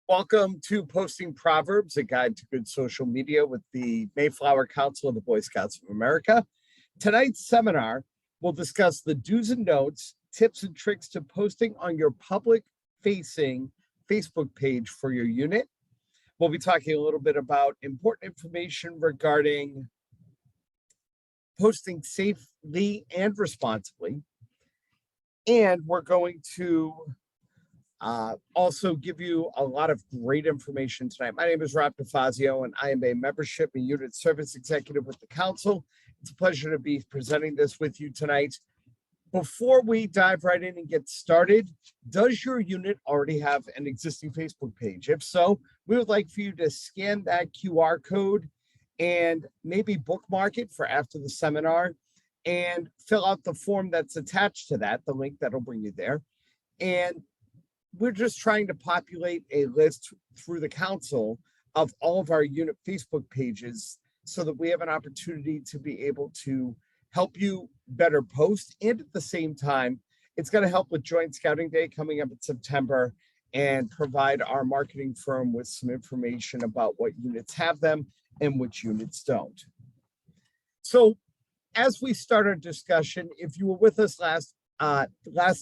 Welcome to Posting Proverbs, a guide to good social media with the Mayflower Council of the Boy Scouts of America. Tonight's seminar will discuss the do's and don'ts, tips and tricks to posting on your public-facing Facebook page for your unit. We'll be talking a little bit about important information regarding posting safely and responsibly. And we're going to also give you a lot of great information tonight. My name is Rob DeFazio, and I am a membership and unit service executive with the council. It's a pleasure to be presenting this with you tonight. Before we dive right in and get started, does your unit already have an existing Facebook page? If so, we would like for you to scan that QR code and maybe bookmark it for after the seminar and fill out the form that's attached to that, the link that'll bring you there. And we're just trying to populate a list through the council of all of our unit Facebook pages so that we have an opportunity to be able to help you better post. And at the same time, it's going to help with Joint Scouting Day coming up in September and provide our marketing firm with some information about what units have them and which units don't. So as we start our discussion, if you were with us last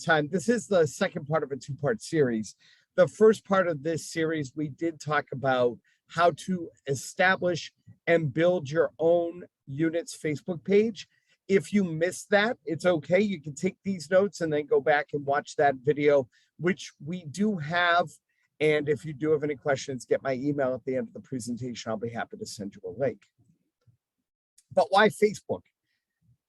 time, this is the second part of a two-part series. The first part of this series, we did talk about how to establish and build your own unit's Facebook page. If you missed that, it's okay. You can take these notes and then go back and watch that video, which we do have. And if you do have any questions, get my email at the end of the presentation. I'll be happy to send you a link. But why Facebook?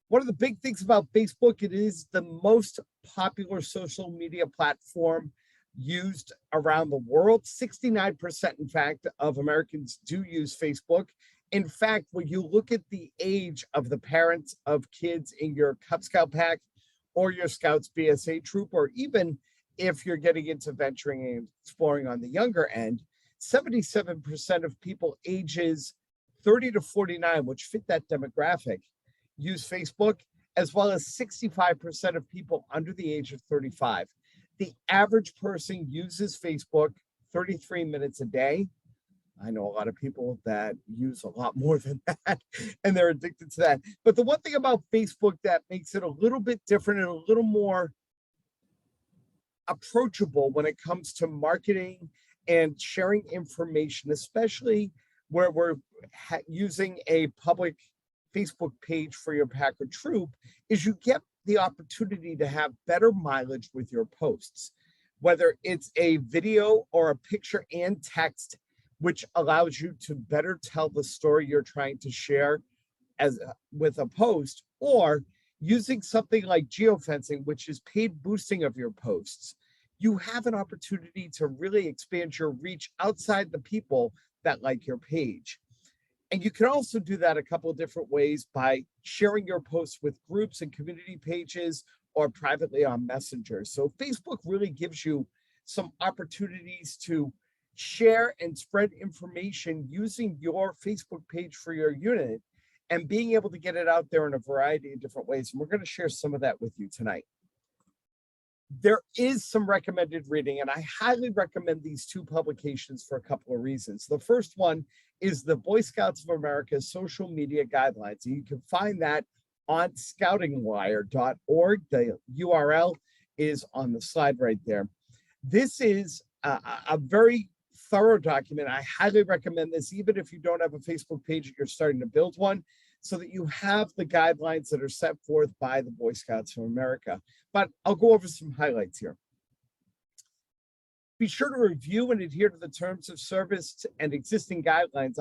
One of the big things about Facebook, it is the most popular social media platform used around the world. 69%, in fact, of Americans do use Facebook. In fact, when you look at the age of the parents of kids in your Cub Scout pack or your Scouts BSA troop, or even if you're getting into venturing and exploring on the younger end, 77% of people ages 30 to 49, which fit that demographic, use Facebook, as well as 65% of people under the age of 35. The average person uses Facebook 33 minutes a day. I know a lot of people that use a lot more than that, and they're addicted to that. But the one thing about Facebook that makes it a little bit different and a little more approachable when it comes to marketing and sharing information, especially where we're using a public Facebook page for your pack or troop, is you get the opportunity to have better mileage with your posts, whether it's a video or a picture and text, which allows you to better tell the story you're trying to share with a post, or using something like geofencing, which is paid boosting of your posts. You have an opportunity to really expand your reach outside the people that like your page. And you can also do that a couple of different ways by sharing your posts with groups and community pages or privately on Messenger. So Facebook really gives you some opportunities to share and spread information using your Facebook page for your unit and being able to get it out there in a variety of different ways. And we're going to share some of that with you tonight. There is some recommended reading, and I highly recommend these two publications for a couple of reasons. The first one is the Boy Scouts of America Social Media Guidelines. And you can find that on scoutingwire.org. The URL is on the slide right there. This is a very thorough document. I highly recommend this, even if you don't have a Facebook page and you're starting to build one, so that you have the guidelines that are set forth by the Boy Scouts of America. But I'll go over some highlights here. Be sure to review and adhere to the terms of service and existing guidelines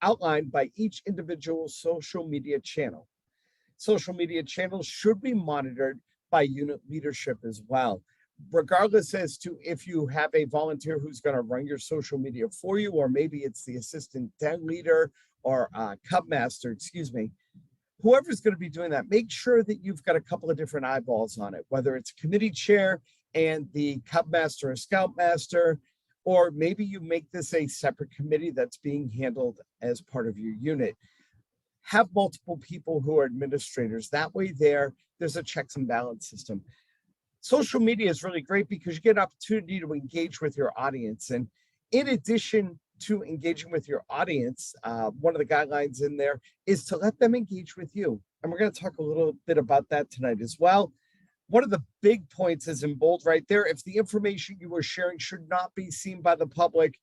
outlined by each individual social media channel. Social media channels should be monitored by unit leadership as well, regardless as to if you have a volunteer who's going to run your social media for you, or maybe it's the assistant den leader or Cub Master, excuse me. Whoever's going to be doing that, make sure that you've got a couple of different eyeballs on it, whether it's committee chair and the Cub Master or Scout Master, or maybe you make this a separate committee that's being handled as part of your unit. Have multiple people who are administrators. That way there's a checks and balance system. Social media is really great because you get an opportunity to engage with your audience. And In addition to engaging with your audience, one of the guidelines in there is to let them engage with you. And we're going to talk a little bit about that tonight as well. One of the big points is in bold right there. If the information you are sharing should not be seen by the public,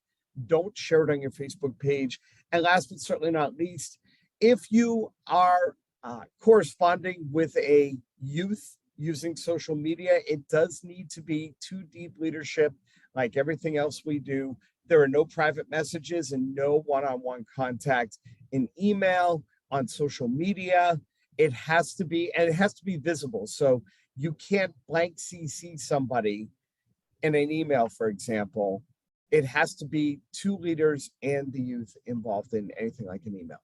don't share it on your Facebook page. And last but certainly not least, if you are corresponding with a youth using social media, it does need to be to deep leadership. Like everything else we do, there are no private messages and no one-on-one contact in email, on social media. It has to be, and it has to be visible. So you can't blank CC somebody in an email, for example. It has to be two leaders and the youth involved in anything like an email.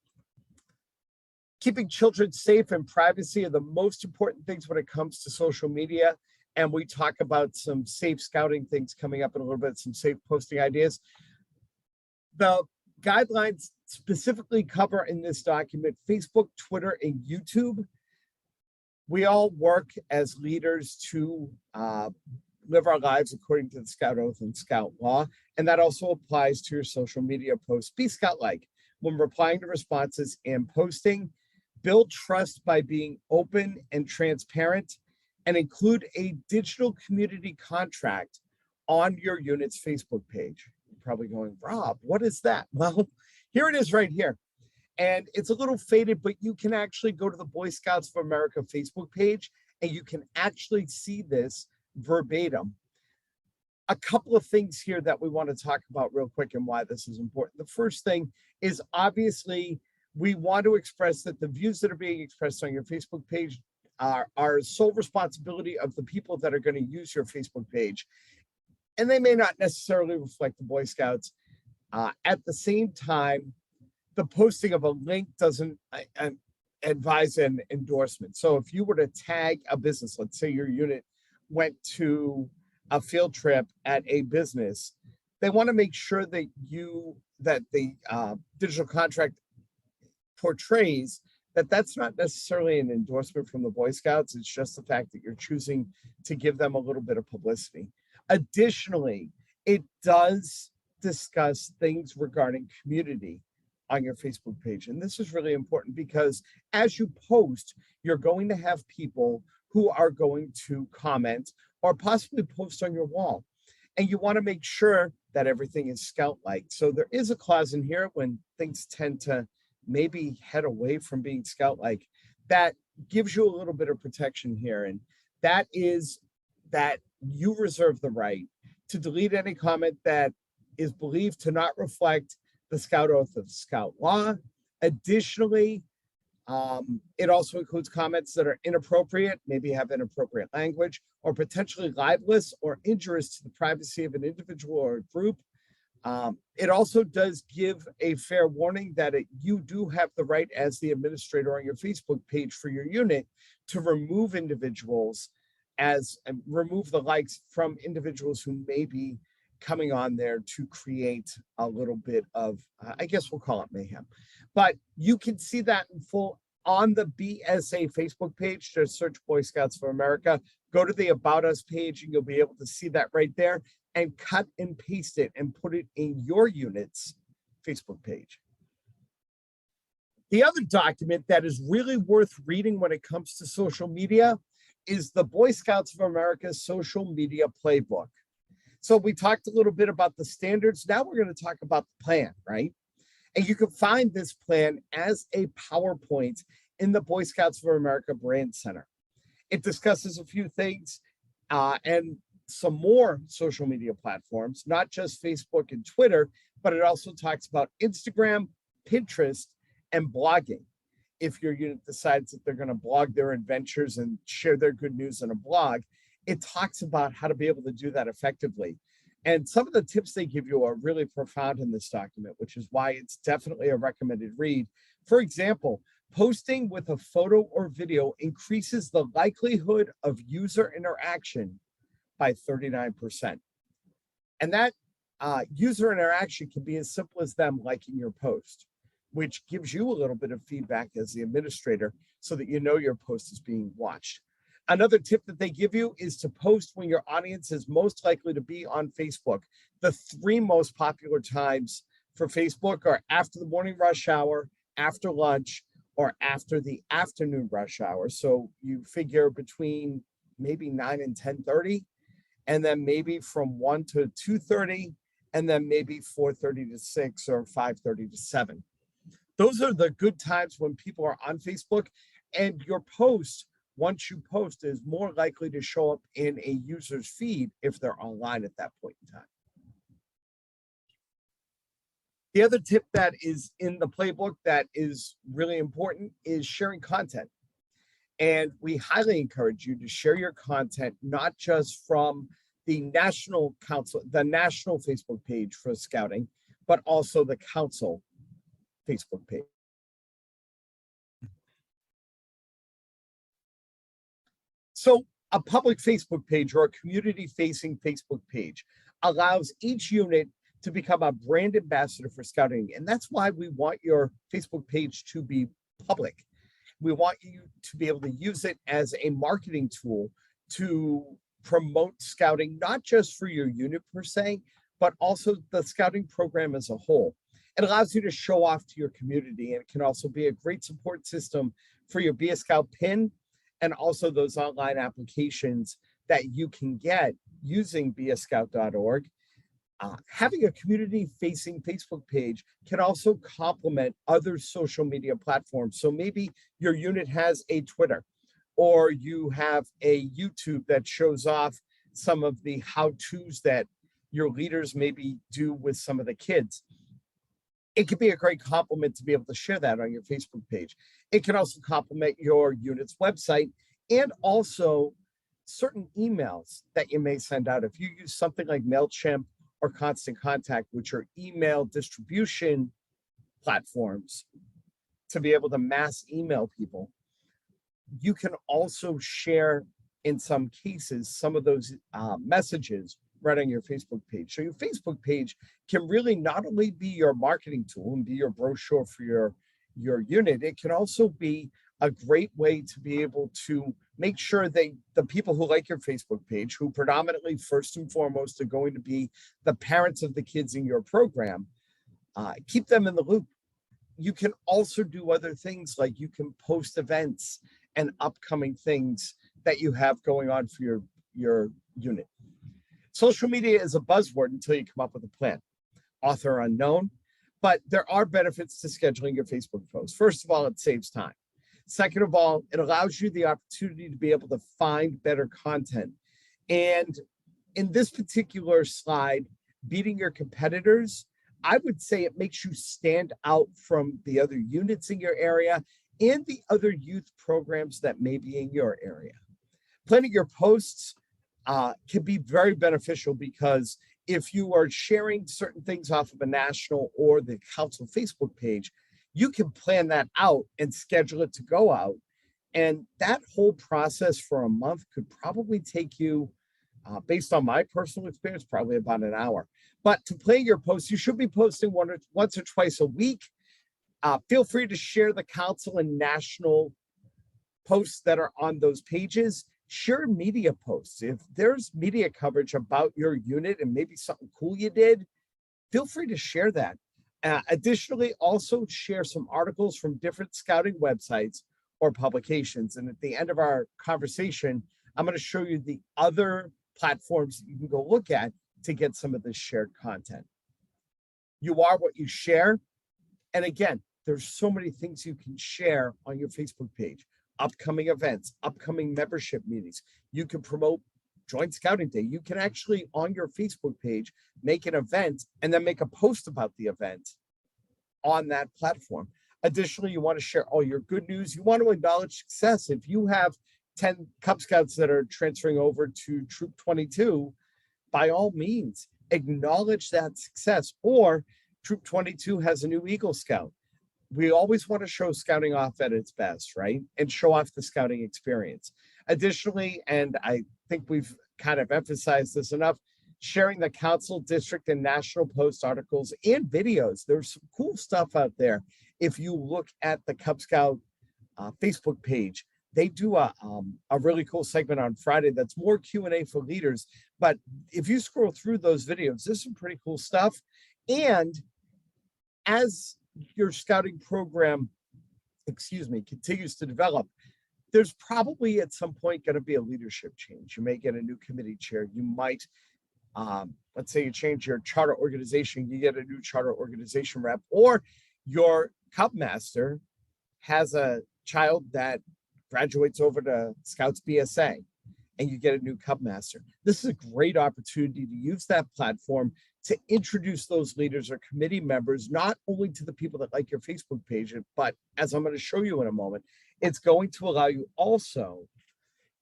Keeping children safe and privacy are the most important things when it comes to social media. And we talk about some safe scouting things coming up in a little bit, some safe posting ideas. The guidelines specifically cover in this document Facebook, Twitter, and YouTube. We all work as leaders to live our lives according to the Scout Oath and Scout Law, and that also applies to your social media posts. Be Scout-like when replying to responses and posting. Build trust by being open and transparent, and include a digital community contract on your unit's Facebook page. You're probably going, Rob, what is that? Well, here it is right here. And it's a little faded, but you can actually go to the Boy Scouts of America Facebook page and you can actually see this verbatim. A couple of things here that we want to talk about real quick and why this is important. The first thing is obviously we want to express that the views that are being expressed on your Facebook page are sole responsibility of the people that are going to use your Facebook page. And they may not necessarily reflect the Boy Scouts. At the same time, the posting of a link doesn't advise an endorsement. So if you were to tag a business, let's say your unit went to a field trip at a business, they want to make sure that the digital contract portrays that that's not necessarily an endorsement from the Boy Scouts. It's just the fact that you're choosing to give them a little bit of publicity. Additionally, it does discuss things regarding community on your Facebook page. And this is really important because as you post, you're going to have people who are going to comment or possibly post on your wall. And you want to make sure that everything is Scout-like. So there is a clause in here when things tend to maybe head away from being Scout-like, that gives you a little bit of protection here. And that is that you reserve the right to delete any comment that is believed to not reflect the Scout Oath of Scout Law. Additionally, it also includes comments that are inappropriate, maybe have inappropriate language, or potentially libelous or injurious to the privacy of an individual or a group. It also does give a fair warning that you do have the right as the administrator on your Facebook page for your unit to remove individuals and remove the likes from individuals who may be coming on there to create a little bit of, I guess we'll call it mayhem. But you can see that in full on the BSA Facebook page. Just search Boy Scouts for America. Go to the About Us page and you'll be able to see that right there, and cut and paste it and put it in your unit's Facebook page. The other document that is really worth reading when it comes to social media is the Boy Scouts of America's Social Media Playbook. So we talked a little bit about the standards. Now we're going to talk about the plan, right? And you can find this plan as a PowerPoint in the Boy Scouts of America Brand Center. It discusses a few things and some more social media platforms, not just Facebook and Twitter, but it also talks about Instagram, Pinterest, and blogging. If your unit decides that they're going to blog their adventures and share their good news in a blog, it talks about how to be able to do that effectively. And some of the tips they give you are really profound in this document, which is why it's definitely a recommended read. For example, posting with a photo or video increases the likelihood of user interaction by 39%. And that user interaction can be as simple as them liking your post, which gives you a little bit of feedback as the administrator so that you know your post is being watched. Another tip that they give you is to post when your audience is most likely to be on Facebook. The three most popular times for Facebook are after the morning rush hour, after lunch, or after the afternoon rush hour. So you figure between maybe 9 and 10:30, and then maybe from 1 to 2:30, and then maybe 4:30 to 6 or 5:30 to 7. Those are the good times when people are on Facebook, and your post, once you post, is more likely to show up in a user's feed if they're online at that point in time. The other tip that is in the playbook that is really important is sharing content. And we highly encourage you to share your content, not just from the National Council, the national Facebook page for scouting, but also the council Facebook page. So a public Facebook page or a community-facing Facebook page allows each unit to become a brand ambassador for scouting. And that's why we want your Facebook page to be public. We want you to be able to use it as a marketing tool to promote scouting, not just for your unit per se, but also the scouting program as a whole. It allows you to show off to your community, and it can also be a great support system for your Be a Scout pin and also those online applications that you can get using beascout.org. Having a community-facing Facebook page can also complement other social media platforms. So maybe your unit has a Twitter, or you have a YouTube that shows off some of the how-tos that your leaders maybe do with some of the kids. It could be a great compliment to be able to share that on your Facebook page. It can also complement your unit's website and also certain emails that you may send out. If you use something like MailChimp or Constant Contact, which are email distribution platforms to be able to mass email people, you can also share, in some cases, some of those messages right on your Facebook page. So your Facebook page can really not only be your marketing tool and be your brochure for your unit, it can also be a great way to be able to make sure that the people who like your Facebook page, who predominantly first and foremost are going to be the parents of the kids in your program, keep them in the loop. You can also do other things, like you can post events and upcoming things that you have going on for your unit. Social media is a buzzword until you come up with a plan. Author unknown, but there are benefits to scheduling your Facebook posts. First of all, it saves time. Second of all, it allows you the opportunity to be able to find better content. And in this particular slide, beating your competitors, I would say it makes you stand out from the other units in your area and the other youth programs that may be in your area. Planning your posts can be very beneficial, because if you are sharing certain things off of a national or the council Facebook page, you can plan that out and schedule it to go out. And that whole process for a month could probably take you, based on my personal experience, probably about an hour. But to plan your posts, you should be posting once or twice a week. Feel free to share the council and national posts that are on those pages. Share media posts. If there's media coverage about your unit and maybe something cool you did, feel free to share that. Additionally, also share some articles from different scouting websites or publications. And at the end of our conversation, I'm going to show you the other platforms that you can go look at to get some of this shared content. You are what you share. And again, there's so many things you can share on your Facebook page. Upcoming events, upcoming membership meetings. You can promote Joint Scouting Day. You can actually, on your Facebook page, make an event and then make a post about the event on that platform. Additionally, you want to share all your good news. You want to acknowledge success. If you have 10 Cub Scouts that are transferring over to Troop 22, by all means, acknowledge that success. Or Troop 22 has a new Eagle Scout. We always want to show scouting off at its best, right? And show off the scouting experience. Additionally, and I think we've kind of emphasized this enough, sharing the council, district, and national post articles and videos. There's some cool stuff out there. If you look at the Cub Scout Facebook page, they do a really cool segment on Friday that's more Q&A for leaders. But if you scroll through those videos, there's some pretty cool stuff. And as your scouting program, continues to develop, there's probably at some point going to be a leadership change. You may get a new committee chair. You might, let's say you change your charter organization, you get a new charter organization rep, or your Cub Master has a child that graduates over to Scouts BSA and you get a new Cub Master. This is a great opportunity to use that platform to introduce those leaders or committee members, not only to the people that like your Facebook page, but as I'm going to show you in a moment, it's going to allow you also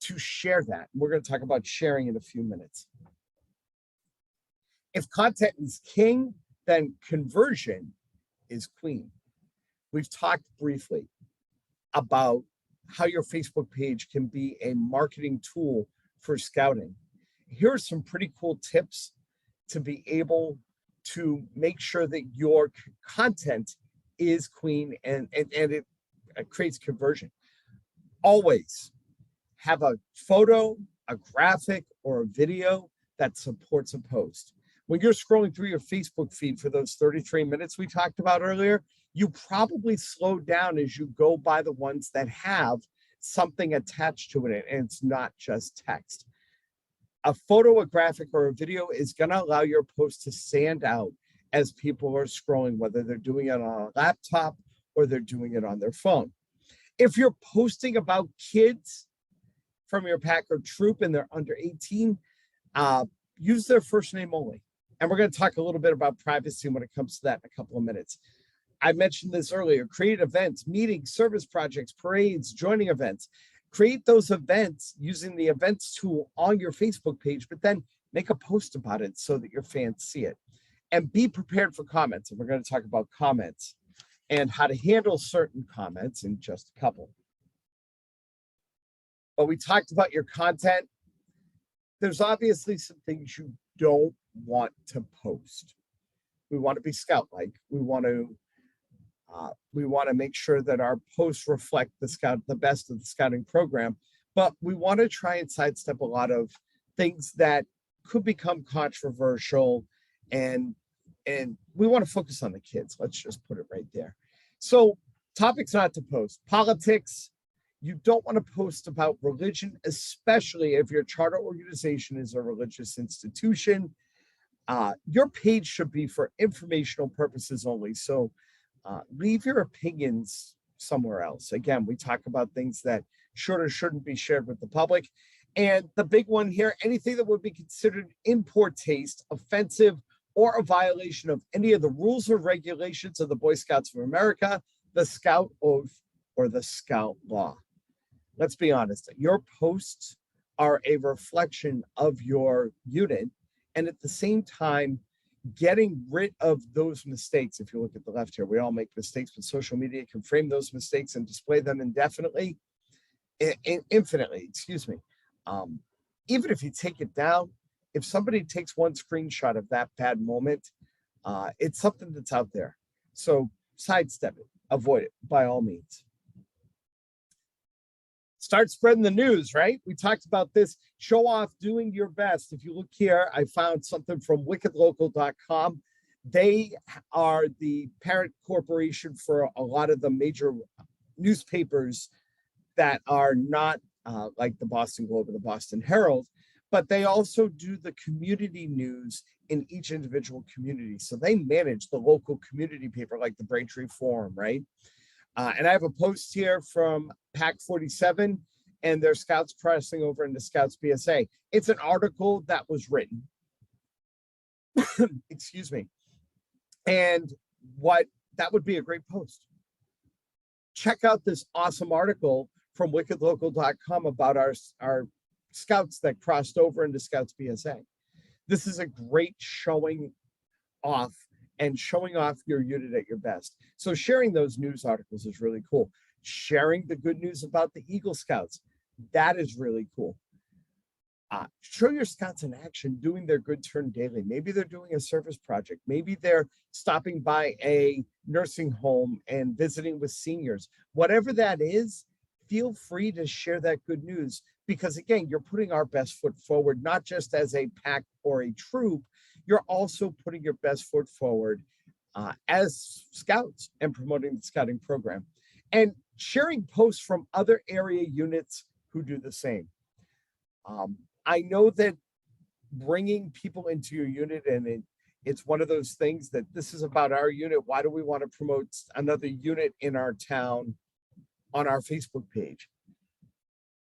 to share that. We're going to talk about sharing in a few minutes. If content is king, then conversion is queen. We've talked briefly about how your Facebook page can be a marketing tool for scouting. Here are some pretty cool tips to be able to make sure that your content is queen and it creates conversion. Always have a photo, a graphic, or a video that supports a post. When you're scrolling through your Facebook feed for those 33 minutes we talked about earlier, you probably slow down as you go by the ones that have something attached to it, and it's not just text. A photo, a graphic, or a video is going to allow your post to stand out as people are scrolling, whether they're doing it on a laptop or they're doing it on their phone. If you're posting about kids from your pack or troop and they're under 18, use their first name only. And we're going to talk a little bit about privacy when it comes to that in a couple of minutes. I mentioned this earlier, create events, meetings, service projects, parades, joining events. Create those events using the events tool on your Facebook page, but then make a post about it so that your fans see it. And be prepared for comments. And we're going to talk about comments and how to handle certain comments in just a couple. But we talked about your content. There's obviously some things you don't want to post. We want to be scout-like. We want to make sure that our posts reflect the best of the scouting program, but we want to try and sidestep a lot of things that could become controversial, and we want to focus on the kids. Let's just put it right there. So topics not to post: politics. You don't want to post about religion, especially if your charter organization is a religious institution. Your page should be for informational purposes only. So leave your opinions somewhere else. Again, we talk about things that should or shouldn't be shared with the public. And the big one here, anything that would be considered in poor taste, offensive, or a violation of any of the rules or regulations of the Boy Scouts of America, the Scout Oath, or the Scout Law. Let's be honest, your posts are a reflection of your unit, and at the same time, getting rid of those mistakes. If you look at the left here, we all make mistakes, but social media can frame those mistakes and display them infinitely. Even if you take it down, if somebody takes one screenshot of that bad moment, it's something that's out there. So sidestep it, avoid it by all means. Start spreading the news, right? We talked about this. Show off doing your best. If you look here, I found something from wickedlocal.com. They are the parent corporation for a lot of the major newspapers that are not like the Boston Globe or the Boston Herald, but they also do the community news in each individual community. So they manage the local community paper like the Braintree Forum, right? And I have a post here from Pack 47 and their Scouts crossing over into Scouts BSA. It's an article that was written. Excuse me. And that would be a great post. Check out this awesome article from wickedlocal.com about our Scouts that crossed over into Scouts BSA. This is a great showing off your unit at your best. So sharing those news articles is really cool. Sharing the good news about the Eagle Scouts, that is really cool. Show your Scouts in action doing their good turn daily. Maybe they're doing a service project. Maybe they're stopping by a nursing home and visiting with seniors. Whatever that is, feel free to share that good news because, again, you're putting our best foot forward, not just as a pack or a troop, you're also putting your best foot forward as scouts and promoting the scouting program and sharing posts from other area units who do the same. I know that bringing people into your unit, and it's one of those things that this is about our unit. Why do we want to promote another unit in our town on our Facebook page?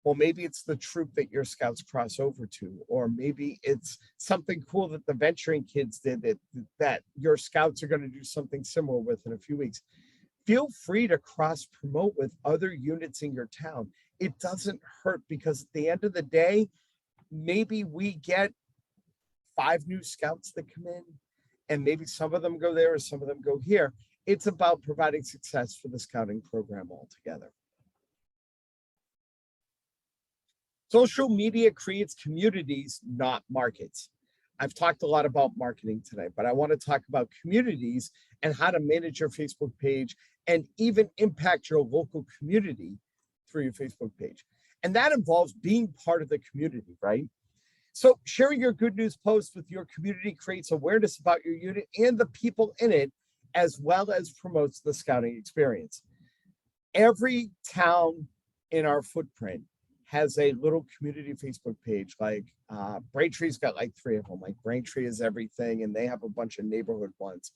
Well, maybe it's the troop that your scouts cross over to, or maybe it's something cool that the venturing kids did that your scouts are going to do something similar with in a few weeks. Feel free to cross promote with other units in your town. It doesn't hurt because at the end of the day, maybe we get 5 new scouts that come in and maybe some of them go there or some of them go here. It's about providing success for the scouting program altogether. Social media creates communities, not markets. I've talked a lot about marketing today, but I want to talk about communities and how to manage your Facebook page and even impact your local community through your Facebook page. And that involves being part of the community, right? So sharing your good news posts with your community creates awareness about your unit and the people in it, as well as promotes the scouting experience. Every town in our footprint has a little community Facebook page. Like Braintree's got like 3 of them. Like Braintree is everything, and they have a bunch of neighborhood ones.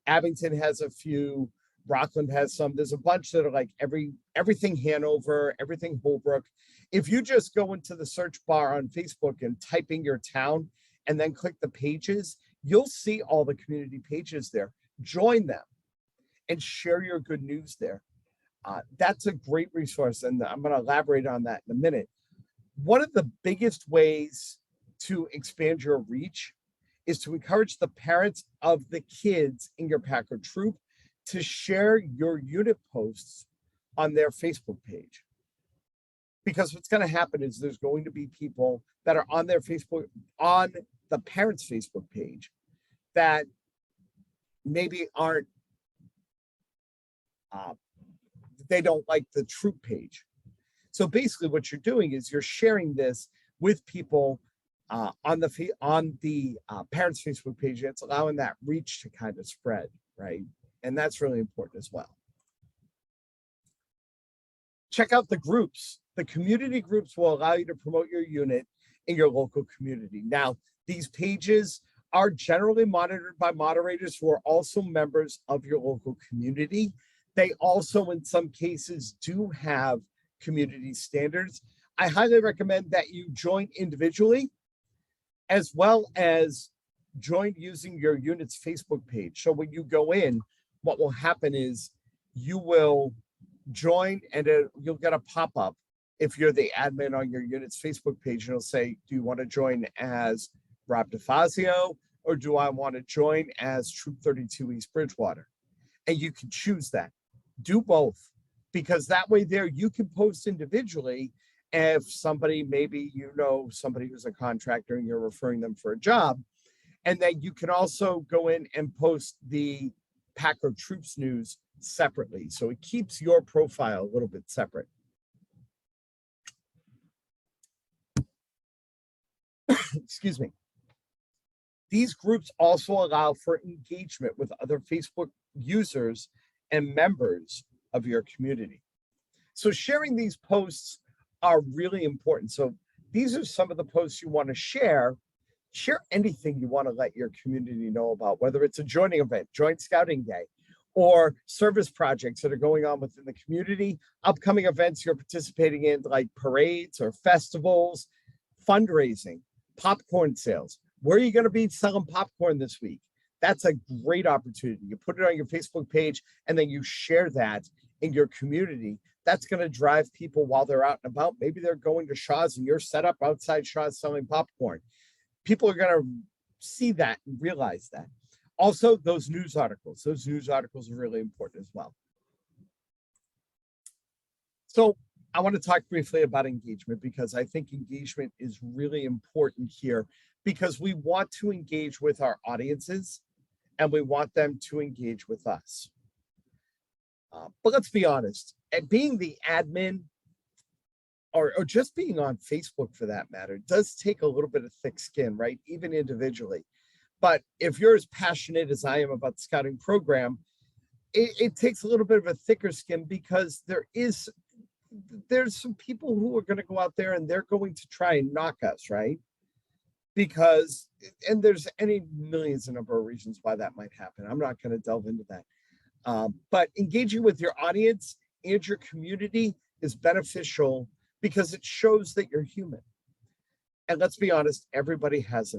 Abington has a few. Rockland has some. There's a bunch that are like everything Hanover, everything Holbrook. If you just go into the search bar on Facebook and type in your town and then click the pages, you'll see all the community pages there. Join them and share your good news there. That's a great resource, and I'm going to elaborate on that in a minute. One of the biggest ways to expand your reach is to encourage the parents of the kids in your pack or troop to share your unit posts on their Facebook page. Because what's going to happen is there's going to be people that are on their Facebook, on the parents' Facebook page, that maybe aren't they don't like the troop page. So basically what you're doing is you're sharing this with people on the parents' Facebook page. It's allowing that reach to kind of spread, right? And that's really important as well. Check out the groups. The community groups will allow you to promote your unit in your local community. Now, these pages are generally monitored by moderators who are also members of your local community. They also, in some cases, do have community standards. I highly recommend that you join individually as well as join using your unit's Facebook page. So when you go in, what will happen is you will join and you'll get a pop-up if you're the admin on your unit's Facebook page, and it'll say, do you want to join as Rob DeFazio or do I want to join as Troop 32 East Bridgewater? And you can choose that. Do both, because that way there you can post individually. If somebody, maybe you know somebody who's a contractor and you're referring them for a job, and then you can also go in and post the pack or troops news separately. So it keeps your profile a little bit separate. Excuse me. These groups also allow for engagement with other Facebook users and members of your community. So sharing these posts are really important. So these are some of the posts you want to share. Share anything you want to let your community know about, whether it's a joining event, joint scouting day, or service projects that are going on within the community, upcoming events you're participating in, like parades or festivals, fundraising, popcorn sales. Where are you going to be selling popcorn this week? That's a great opportunity. You put it on your Facebook page and then you share that in your community. That's going to drive people while they're out and about. Maybe they're going to Shaw's and you're set up outside Shaw's selling popcorn. People are going to see that and realize that. Also, those news articles are really important as well. So I want to talk briefly about engagement, because I think engagement is really important here, because we want to engage with our audiences and we want them to engage with us. But let's be honest, at being the admin or just being on Facebook for that matter, does take a little bit of thick skin, right? Even individually. But if you're as passionate as I am about the scouting program, it takes a little bit of a thicker skin because there's some people who are going to go out there and they're going to try and knock us, right? Because and there's any millions of number of reasons why that might happen. I'm not going to delve into that. But engaging with your audience and your community is beneficial because it shows that you're human. And let's be honest, everybody has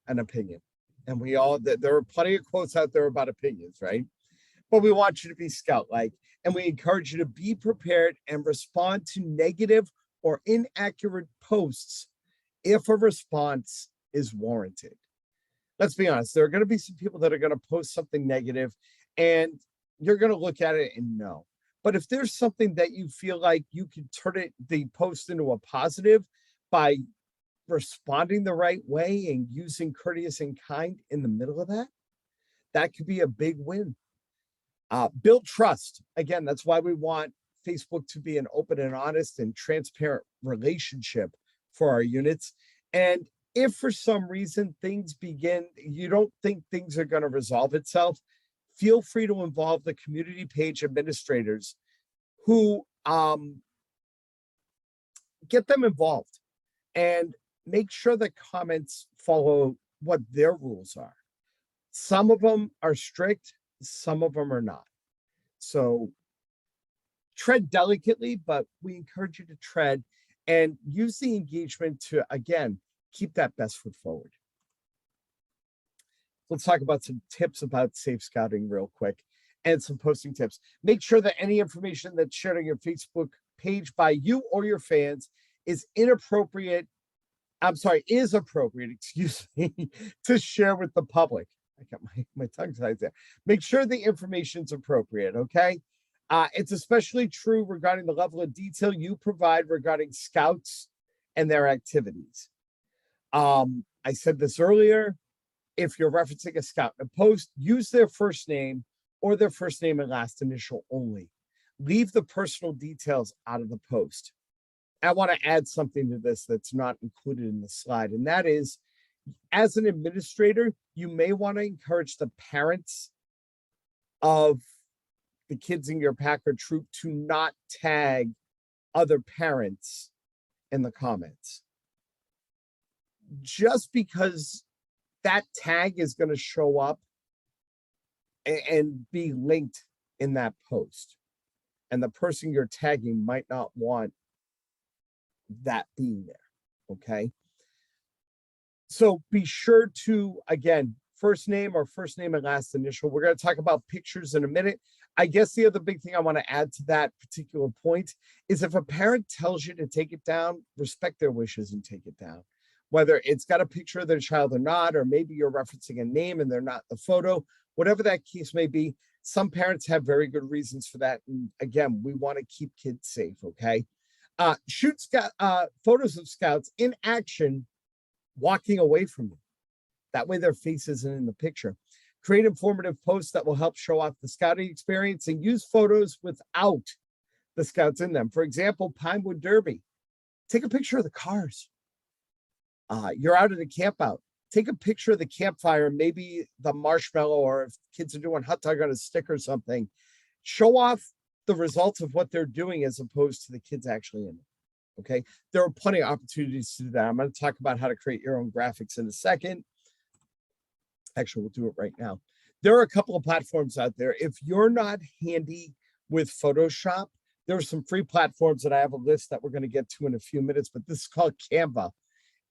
an opinion. And there are plenty of quotes out there about opinions, right? But we want you to be scout-like, and we encourage you to be prepared and respond to negative or inaccurate posts if a response is warranted. Let's be honest, there are going to be some people that are going to post something negative, and you're going to look at it and know. But if there's something that you feel like you can turn the post into a positive by responding the right way and using courteous and kind in the middle of that, that could be a big win. Build trust. Again, that's why we want Facebook to be an open and honest and transparent relationship for our units. And if for some reason you don't think things are going to resolve itself, feel free to involve the community page administrators who get them involved and make sure the comments follow what their rules are. Some of them are strict, some of them are not. So tread delicately, but we encourage you to tread and use the engagement to, again, keep that best foot forward. Let's talk about some tips about safe scouting real quick and some posting tips. Make sure that any information that's shared on your Facebook page by you or your fans is appropriate, excuse me, to share with the public. I got my tongue tied there. Make sure the information's appropriate, okay? It's especially true regarding the level of detail you provide regarding scouts and their activities. I said this earlier. If you're referencing a scout in a post, use their first name or their first name and last initial only. Leave the personal details out of the post. I want to add something to this that's not included in the slide, and that is, as an administrator, you may want to encourage the parents of the kids in your pack or troop to not tag other parents in the comments. Just because that tag is going to show up and be linked in that post, and the person you're tagging might not want that being there, okay? So be sure to, again, first name and last initial. We're going to talk about pictures in a minute. I guess the other big thing I want to add to that particular point is if a parent tells you to take it down, respect their wishes and take it down. Whether it's got a picture of their child or not, or maybe you're referencing a name and they're not the photo, whatever that case may be, some parents have very good reasons for that. And again, we want to keep kids safe, okay? Shoot photos of scouts in action walking away from you. That way their face isn't in the picture. Create informative posts that will help show off the scouting experience and use photos without the scouts in them. For example, Pinewood Derby. Take a picture of the cars. You're out at a camp out. Take a picture of the campfire, maybe the marshmallow, or if kids are doing hot dog on a stick or something. Show off the results of what they're doing as opposed to the kids actually in it. Okay, there are plenty of opportunities to do that. I'm going to talk about how to create your own graphics in a second. Actually, we'll do it right now. There are a couple of platforms out there. If you're not handy with Photoshop, there are some free platforms that I have a list that we're going to get to in a few minutes, but this is called Canva.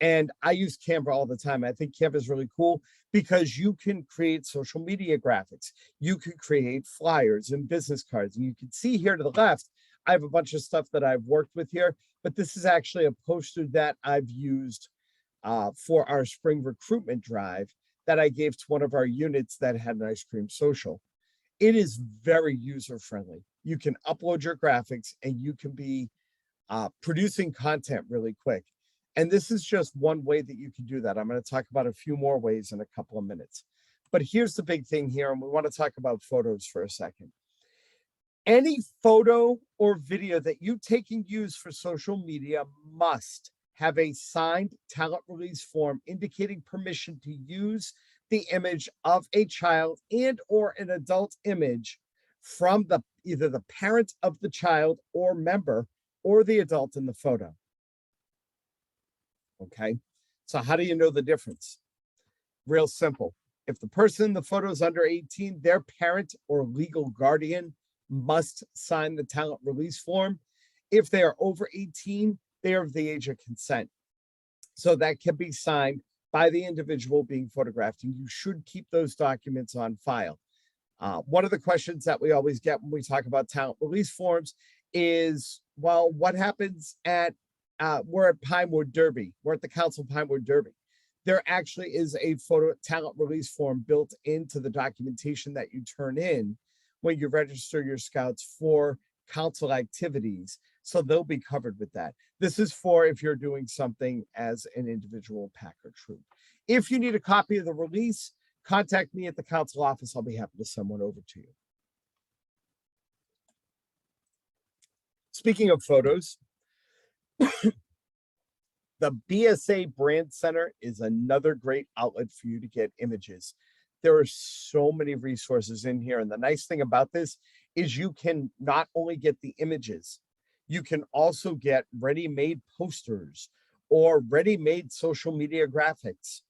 And I use Canva all the time. I think Canva is really cool because you can create social media graphics. You can create flyers and business cards. And you can see here to the left, I have a bunch of stuff that I've worked with here, but this is actually a poster that I've used for our spring recruitment drive that I gave to one of our units that had an ice cream social. It is very user-friendly. You can upload your graphics and you can be producing content really quick. And this is just one way that you can do that. I'm going to talk about a few more ways in a couple of minutes. But here's the big thing here, and we want to talk about photos for a second. Any photo or video that you take and use for social media must have a signed talent release form indicating permission to use the image of a child and or an adult image from either the parent of the child or member or the adult in the photo. Okay, so how do you know the difference? Real simple. If the person in the photo is under 18, their parent or legal guardian must sign the talent release form. If they are over 18, they are of the age of consent. So that can be signed by the individual being photographed, and you should keep those documents on file. One of the questions that we always get when we talk about talent release forms is, well, what happens we're at Pinewood Derby. We're at the Council Pinewood Derby. There actually is a photo talent release form built into the documentation that you turn in when you register your scouts for council activities. So they'll be covered with that. This is for if you're doing something as an individual pack or troop. If you need a copy of the release, contact me at the council office. I'll be happy to send one over to you. Speaking of photos, the BSA Brand Center is another great outlet for you to get images. There are so many resources in here. And the nice thing about this is you can not only get the images, you can also get ready-made posters or ready-made social media graphics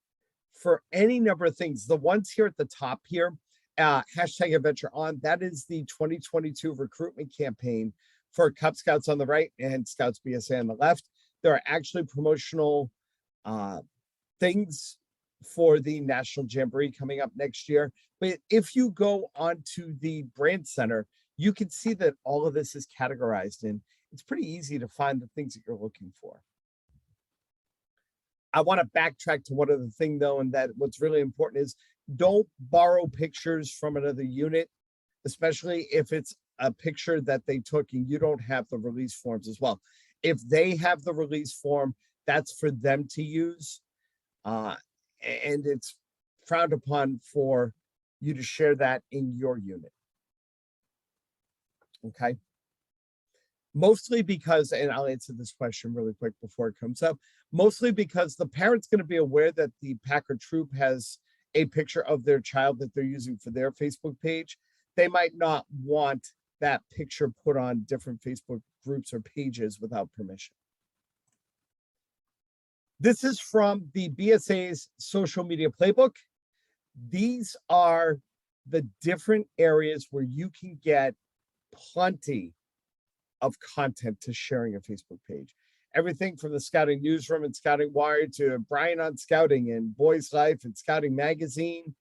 for any number of things. The ones here at the top here, hashtag Adventure On, that is the 2022 recruitment campaign for Cub Scouts on the right and Scouts BSA on the left. There are actually promotional things for the National Jamboree coming up next year. But if you go onto the Brand Center, you can see that all of this is categorized in. It's pretty easy to find the things that you're looking for. I want to backtrack to one other thing, though, and that what's really important is don't borrow pictures from another unit, especially if it's a picture that they took and you don't have the release forms as well. If they have the release form, that's for them to use. And it's frowned upon for you to share that in your unit. Okay. Mostly because, and I'll answer this question really quick before it comes up, mostly because the parent's going to be aware that the pack or troop has a picture of their child that they're using for their Facebook page. They might not want that picture put on different Facebook groups or pages without permission. This is from the BSA's social media playbook. These are the different areas where you can get plenty of content to sharing a Facebook page. Everything from the Scouting Newsroom and Scouting Wire to Brian on Scouting and Boys Life and Scouting Magazine.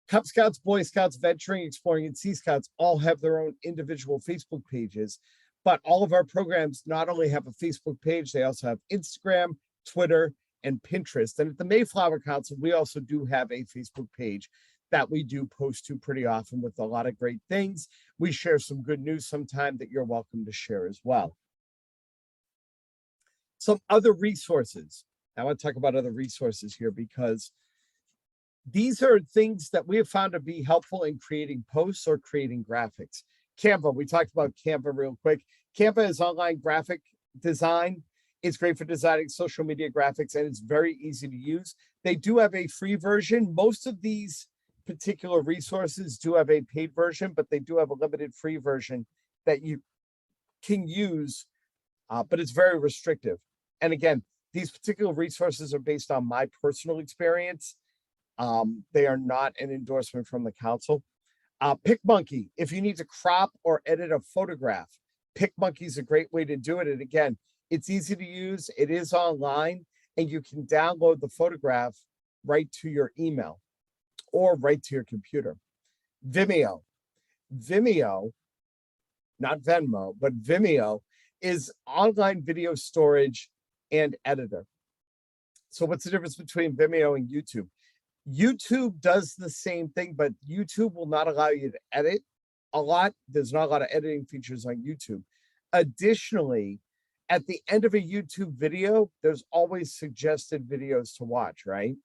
Cub Scouts, Boy Scouts, Venturing, Exploring, and Sea Scouts all have their own individual Facebook pages. But all of our programs not only have a Facebook page, they also have Instagram, Twitter, and Pinterest. And at the Mayflower Council, we also do have a Facebook page that we do post to pretty often with a lot of great things. We share some good news sometime that you're welcome to share as well. Some other resources. I want to talk about other resources here because these are things that we have found to be helpful in creating posts or creating graphics. Canva, we talked about Canva real quick. Canva is online graphic design. It's great for designing social media graphics and it's very easy to use. They do have a free version. Most of these particular resources do have a paid version, but they do have a limited free version that you can use, but it's very restrictive. And again, these particular resources are based on my personal experience. They are not an endorsement from the council. PicMonkey, if you need to crop or edit a photograph, PicMonkey is a great way to do it. And again, it's easy to use. It is online and you can download the photograph right to your email or right to your computer. Vimeo, not Venmo, but Vimeo is online video storage and editor. So what's the difference between Vimeo and YouTube? YouTube does the same thing, but YouTube will not allow you to edit a lot. There's not a lot of editing features on YouTube. Additionally, at the end of a YouTube video, there's always suggested videos to watch, right?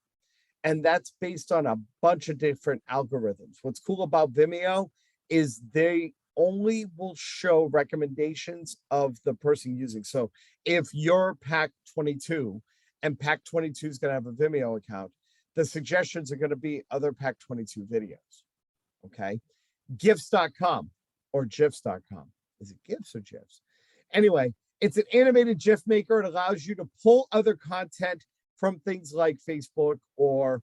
And that's based on a bunch of different algorithms. What's cool about Vimeo is they only will show recommendations of the person using. So if you're Pack 22 and Pack 22 is going to have a Vimeo account, the suggestions are going to be other Pack 22 videos. Okay. GIFs.com or GIFs.com. Is it GIFs or GIFs? Anyway, it's an animated GIF maker. It allows you to pull other content from things like Facebook or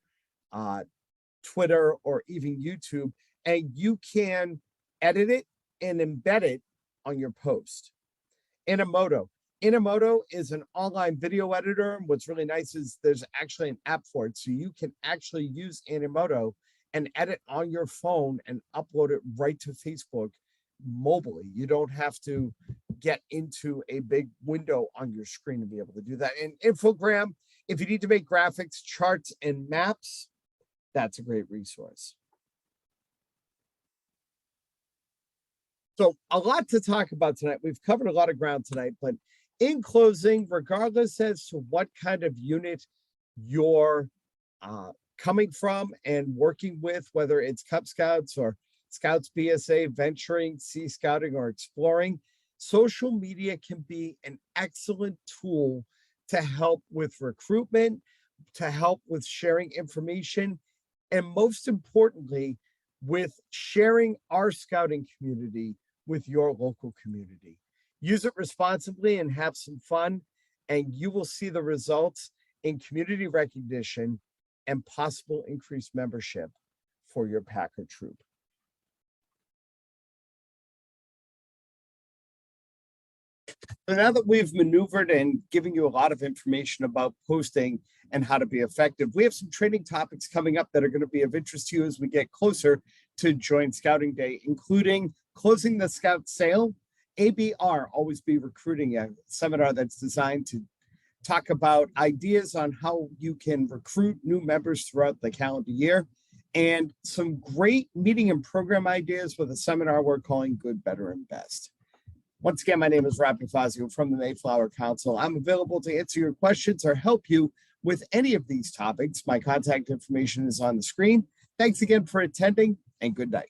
Twitter or even YouTube, and you can edit it and embed it on your post. Inamoto is an online video editor. What's really nice is there's actually an app for it. So you can actually use Inamoto and edit on your phone and upload it right to Facebook mobilely. You don't have to get into a big window on your screen to be able to do that. And Infogram, if you need to make graphics, charts, and maps, that's a great resource. So a lot to talk about tonight. We've covered a lot of ground tonight, but in closing, regardless as to what kind of unit you're coming from and working with, whether it's Cub Scouts or Scouts BSA, venturing, Sea Scouting, or exploring, social media can be an excellent tool to help with recruitment, to help with sharing information, and most importantly, with sharing our scouting community with your local community. Use it responsibly and have some fun, and you will see the results in community recognition and possible increased membership for your pack or troop. So now that we've maneuvered and given you a lot of information about posting and how to be effective, we have some training topics coming up that are going to be of interest to you as we get closer to Joint Scouting Day, including closing the Scout sale, ABR, Always Be Recruiting, a seminar that's designed to talk about ideas on how you can recruit new members throughout the calendar year, and some great meeting and program ideas with a seminar we're calling Good, Better, and Best. Once again, my name is Rob DeFazio from the Mayflower Council. I'm available to answer your questions or help you with any of these topics. My contact information is on the screen. Thanks again for attending, and good night.